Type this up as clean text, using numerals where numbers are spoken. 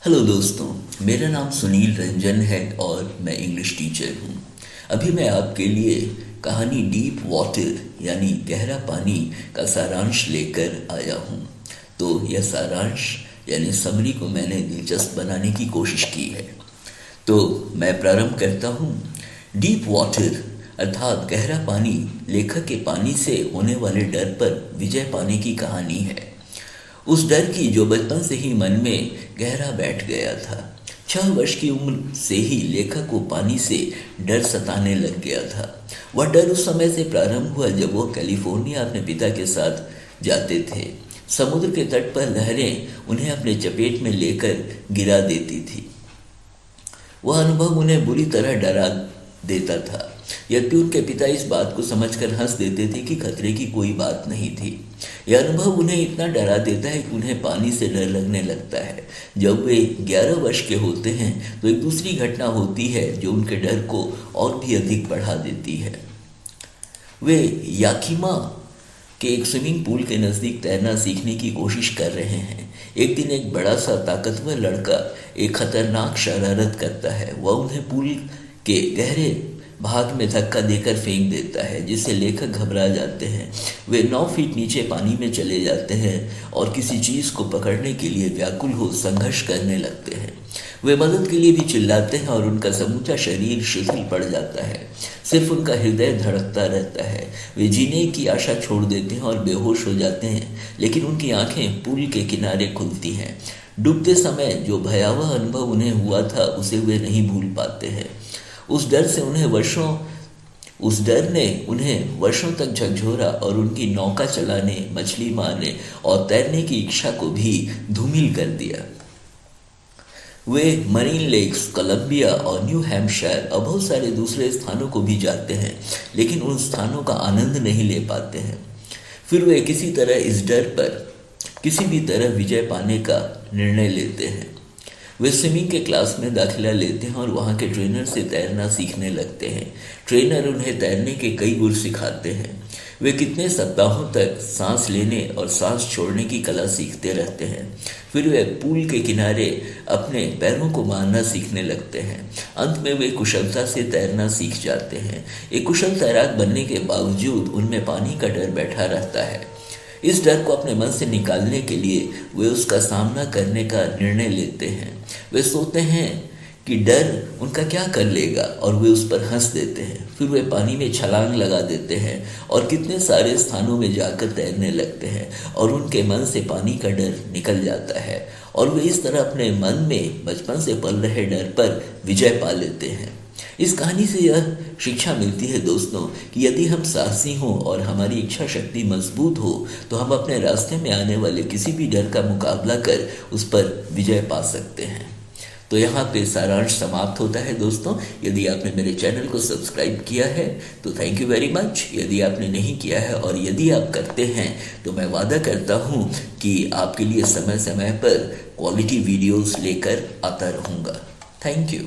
Hello दोस्तों, मेरा नाम सुनील रंजन है और मैं इंग्लिश टीचर हूँ। अभी मैं आपके लिए कहानी डीप वाटर यानी गहरा पानी का सारांश लेकर आया हूँ। तो यह सारांश यानी समरी को मैंने दिलचस्प बनाने की कोशिश की है। तो मैं प्रारंभ करता हूँ। डीप वाटर अर्थात गहरा पानी लेखक के पानी से होने वाले डर पर विजय पाने की कहानी है। उस डर की जो बचपन से ही मन में गहरा बैठ गया था। 6 वर्ष की उम्र से ही लेखक को पानी से डर सताने लग गया था। वह डर उस समय से प्रारंभ हुआ जब वो कैलिफोर्निया अपने पिता के साथ जाते थे। समुद्र के तट पर लहरें उन्हें अपने चपेट में लेकर गिरा देती थी। वह अनुभव उन्हें बुरी तरह डरा देता था। यद्यपि उनके पिता इस बात को समझकर हंस देते थे कि खतरे की कोई बात नहीं थी। यह अनुभव उन्हें इतना डरा देता है कि उन्हें पानी से डर लगने लगता है। जब वे 11 वर्ष के होते हैं तो एक दूसरी घटना होती है जो उनके डर को और भी अधिक बढ़ा देती है। वे याकीमा के एक स्विमिंग पूल के नज़दीक तैरना सीखने की कोशिश कर रहे हैं। एक दिन एक बड़ा सा ताकतवर लड़का एक खतरनाक शरारत करता है। वह उन्हें पूल के गहरे भाग में धक्का देकर फेंक देता है, जिससे लेखक घबरा जाते हैं। वे 9 फीट नीचे पानी में चले जाते हैं और किसी चीज़ को पकड़ने के लिए व्याकुल हो संघर्ष करने लगते हैं। वे मदद के लिए भी चिल्लाते हैं और उनका समूचा शरीर शिथिल पड़ जाता है। सिर्फ उनका हृदय धड़कता रहता है। वे जीने की आशा छोड़ देते हैं और बेहोश हो जाते हैं, लेकिन उनकी आंखें पूल के किनारे खुलती हैं। डूबते समय जो भयावह अनुभव उन्हें हुआ था उसे वे नहीं भूल पाते हैं। उस डर ने उन्हें वर्षों तक झकझोरा और उनकी नौका चलाने, मछली मारने और तैरने की इच्छा को भी धूमिल कर दिया। वे मरीन लेक्स, कोलंबिया और न्यू हैम्पशायर और बहुत सारे दूसरे स्थानों को भी जाते हैं, लेकिन उन स्थानों का आनंद नहीं ले पाते हैं। फिर वे किसी तरह इस डर पर किसी भी तरह विजय पाने का निर्णय लेते हैं। वे स्विमिंग के क्लास में दाखिला लेते हैं और वहाँ के ट्रेनर से तैरना सीखने लगते हैं। ट्रेनर उन्हें तैरने के कई गुर सिखाते हैं। वे कितने सप्ताहों तक सांस लेने और सांस छोड़ने की कला सीखते रहते हैं। फिर वे पूल के किनारे अपने पैरों को मारना सीखने लगते हैं। अंत में वे कुशलता से तैरना सीख जाते हैं। एक कुशल तैराक बनने के बावजूद उनमें पानी का डर बैठा रहता है। इस डर को अपने मन से निकालने के लिए वे उसका सामना करने का निर्णय लेते हैं। वे सोचते हैं कि डर उनका क्या कर लेगा और वे उस पर हंस देते हैं। फिर वे पानी में छलांग लगा देते हैं और कितने सारे स्थानों में जाकर तैरने लगते हैं और उनके मन से पानी का डर निकल जाता है और वे इस तरह अपने मन में बचपन से पल रहे डर पर विजय पा लेते हैं। इस कहानी से यह शिक्षा मिलती है दोस्तों कि यदि हम साहसी हों और हमारी इच्छा शक्ति मजबूत हो तो हम अपने रास्ते में आने वाले किसी भी डर का मुकाबला कर उस पर विजय पा सकते हैं। तो यहाँ पे सारांश समाप्त होता है दोस्तों। यदि आपने मेरे चैनल को सब्सक्राइब किया है तो थैंक यू वेरी मच। यदि आपने नहीं किया है और यदि आप करते हैं तो मैं वादा करता हूँ कि आपके लिए समय समय पर क्वालिटी वीडियोस लेकर आता रहूँगा। Thank you.